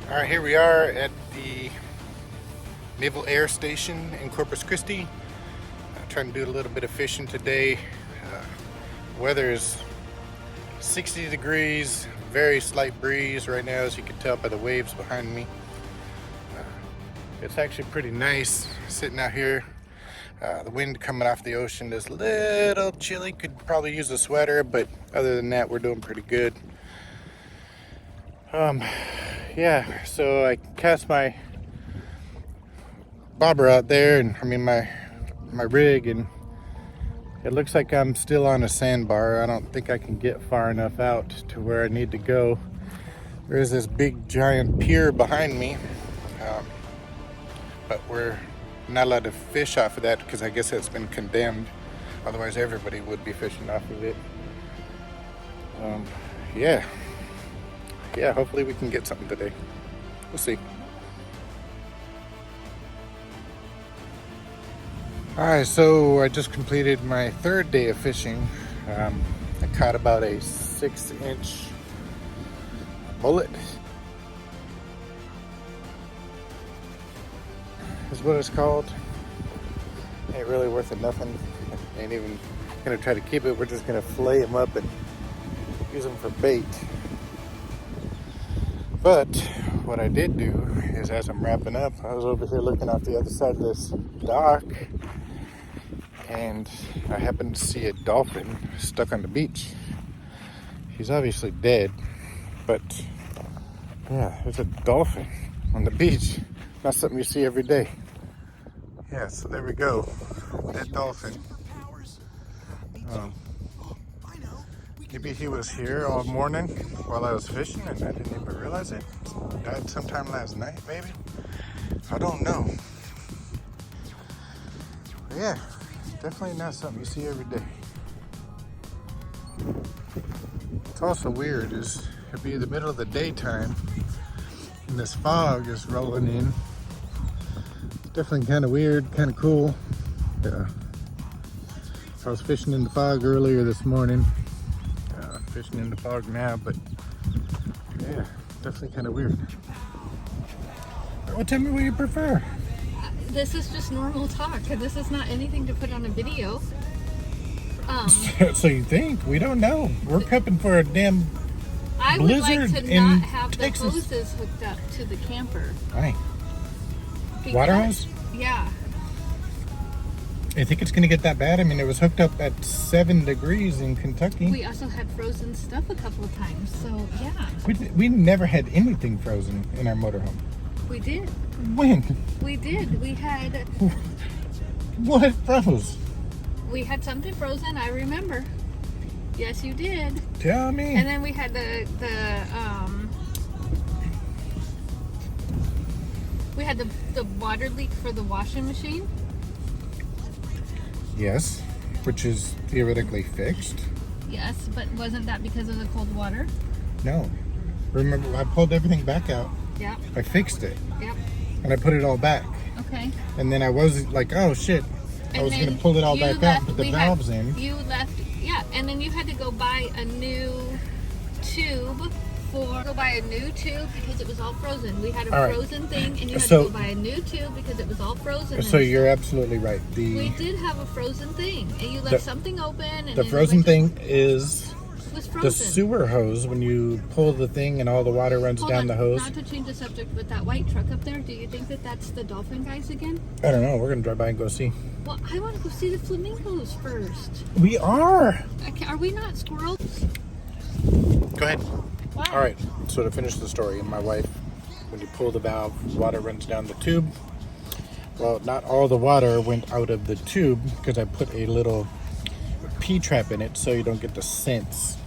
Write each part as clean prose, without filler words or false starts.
Alright, here we are at the Naval Air Station in Corpus Christi. Trying to do a little bit of fishing today. Weather is 60 degrees, very slight breeze right now, as you can tell by the waves behind me. It's actually pretty nice sitting out here. The wind coming off the ocean is a little chilly. Could probably use a sweater, but other than that, we're doing pretty good. Yeah, so I cast my bobber out there, and my rig, and it looks like I'm still on a sandbar. I don't think I can get far enough out to where I need to go. There's this big giant pier behind me, but we're not allowed to fish off of that because I guess it's been condemned. Otherwise everybody would be fishing off of it. Yeah, hopefully we can get something today. We'll see. Alright, so I just completed my third day of fishing. I caught about a 6-inch mullet. Is what it's called. Ain't really worth it nothing. Ain't even gonna try to keep it. We're just gonna fillet them up and use them for bait. But what I did do is, as I'm wrapping up, I was over here looking off the other side of this dock, and I happened to see a dolphin stuck on the beach. He's obviously dead, but yeah, there's a dolphin on the beach. Not something you see every day. Yeah, so there we go. That dolphin. Maybe he was here all morning while I was fishing and I didn't even realize it. Died sometime last night, maybe. I don't know. But yeah, definitely not something you see every day. It's also weird is it'd be the middle of the daytime and this fog is rolling in. It's definitely kind of weird, kind of cool. Yeah. I was fishing in the fog earlier this morning. Fishing in the fog now, but yeah, definitely kind of weird. Well, tell me what you prefer. This is just normal talk. This is not anything to put on a video. So you think? We don't know. We're prepping for a damn I would blizzard like to in not have Texas. the hoses hooked up to the camper. Why? Water hose? Yeah. I think it's going to get that bad. I mean, it was hooked up at 7 degrees in Kentucky. We also had frozen stuff a couple of times, so yeah. We never had anything frozen in our motorhome. We did. When? We did. We had. What froze? We had something frozen. I remember. Yes, you did. Tell me. And then we had we had the water leak for the washing machine. Yes, which is theoretically fixed. Yes, but wasn't that because of the cold water? No. Remember, I pulled everything back out. Yeah. I fixed it. Yep. And I put it all back. Okay. And then I was like, oh shit. I was going to pull it all back out, put the valves in. You left, yeah, and then you had to go buy a new tube because it was all frozen. We had a frozen thing, and you had to go buy a new tube because it was all frozen. So you're absolutely right. We did have a frozen thing, and you left something open. And the frozen thing is frozen. The sewer hose. When you pull the thing and all the water runs down the hose. Not to change the subject, but that white truck up there, do you think that that's the Dolphin guys again? I don't know. We're going to drive by and go see. Well, I want to go see the flamingos first. We are. Are we not squirrels? Go ahead. Why? All right. So to finish the story, my wife, when you pull the valve, water runs down the tube. Well, not all the water went out of the tube because I put a little P-trap in it so you don't get the scents.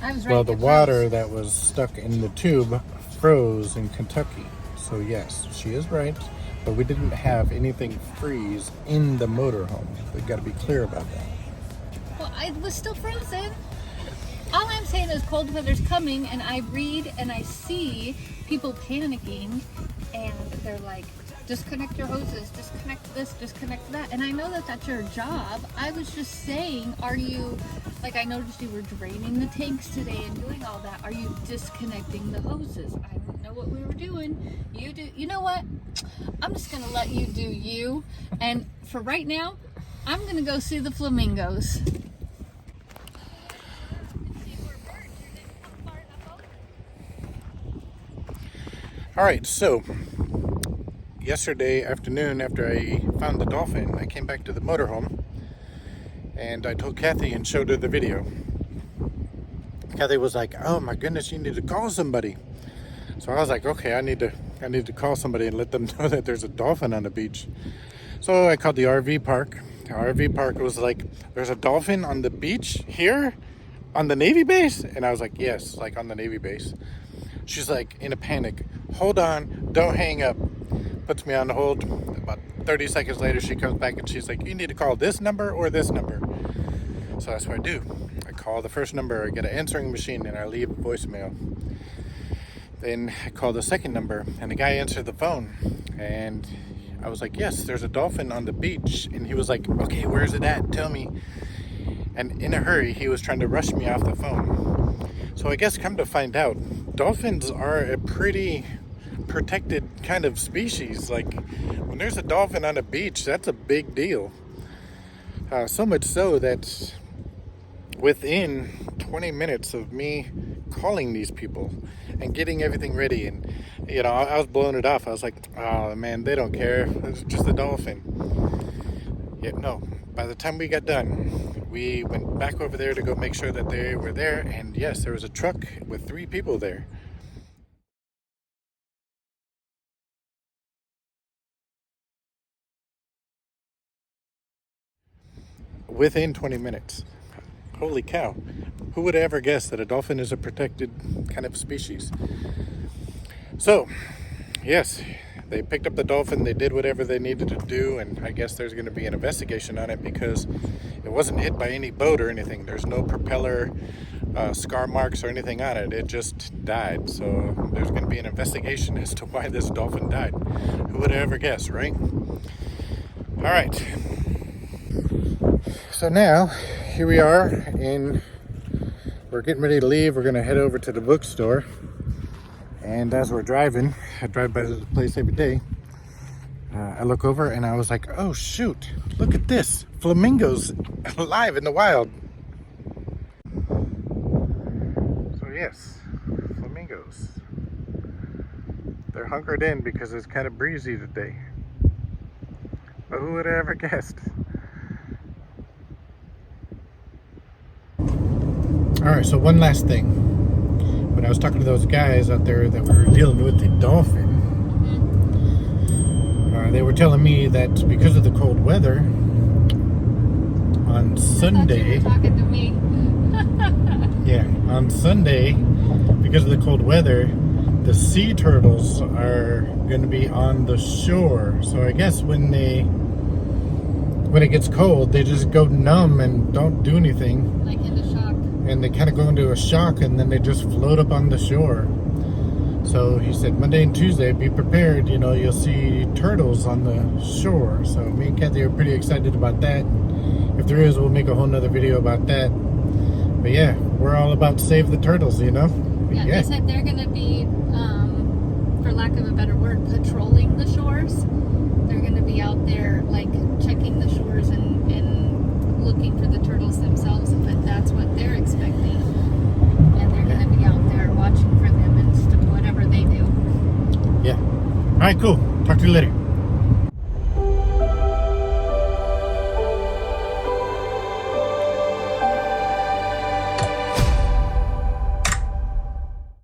I was right. Well, the water that was stuck in the tube froze in Kentucky. So yes, she is right. But we didn't have anything freeze in the motorhome. We've got to be clear about that. Well, I was still frozen. All I'm saying is cold weather's coming, and I read and I see people panicking, and they're like, disconnect your hoses, disconnect this, disconnect that. And I know that that's your job. I was just saying, are you, like, I noticed you were draining the tanks today and doing all that. Are you disconnecting the hoses? I don't know what we were doing. You do, you know what? I'm just gonna let you do you. And for right now, I'm gonna go see the flamingos. All right, so yesterday afternoon, after I found the Dolphin, I came back to the motorhome and I told Kathy and showed her the video. Kathy was like, "Oh my goodness, you need to call somebody." So I was like, "Okay, I need to call somebody and let them know that there's a dolphin on the beach." So I called the RV park. The RV park was like, "There's a dolphin on the beach here on the Navy base?" And I was like, "Yes, like on the Navy base." She's like in a panic. "Hold on, don't hang up." Puts me on hold. About 30 seconds later, she comes back and she's like, "You need to call this number or this number." So that's what I do. I call the first number, I get an answering machine, and I leave a voicemail. Then I call the second number, and the guy answered the phone. And I was like, "Yes, there's a dolphin on the beach." And he was like, "Okay, where's it at? Tell me." And in a hurry, he was trying to rush me off the phone. So I guess come to find out, dolphins are a pretty protected kind of species. Like, when there's a dolphin on a beach, that's a big deal. So much so that within 20 minutes of me calling these people and getting everything ready, and you know, I was blowing it off. I was like, "Oh man, they don't care. It's just a dolphin." Yet no. By the time we got done, we went back over there to go make sure that they were there, and yes, there was a truck with 3 people there. Within 20 minutes. Holy cow. Who would ever guess that a dolphin is a protected kind of species? So, yes, they picked up the dolphin, they did whatever they needed to do, and I guess there's going to be an investigation on it because it wasn't hit by any boat or anything. There's no propeller scar marks or anything on it. It just died. So there's going to be an investigation as to why this dolphin died. Who would ever guess, right? All right. So now, here we are, and we're getting ready to leave. We're going to head over to the bookstore. And as we're driving, I drive by this place every day. I look over and I was like, "Oh shoot, look at this. Flamingos alive in the wild." So yes, flamingos. They're hunkered in because it's kind of breezy today. But who would have ever guessed? Alright, so one last thing. When I was talking to those guys out there that were dealing with the dolphin, they were telling me that because of the cold weather, on Sunday, I thought you were talking to me. yeah, on Sunday, because of the cold weather, the sea turtles are going to be on the shore. So I guess when it gets cold, they just go numb and don't do anything. Like into shock. And they kind of go into a shock, and then they just float up on the shore. So he said Monday and Tuesday, be prepared, you know, you'll see turtles on the shore. So me and Kathy are pretty excited about that. If there is, we'll make a whole nother video about that. But yeah, we're all about save the turtles, you know? Yeah, they said they're going to be, for lack of a better word, patrolling the shores. They're going to be out there, like, checking the shores and looking for the turtles themselves, but that's what they're expecting. And they're going to be out there watching for them and whatever they do. Yeah. All right, cool. Talk to you later.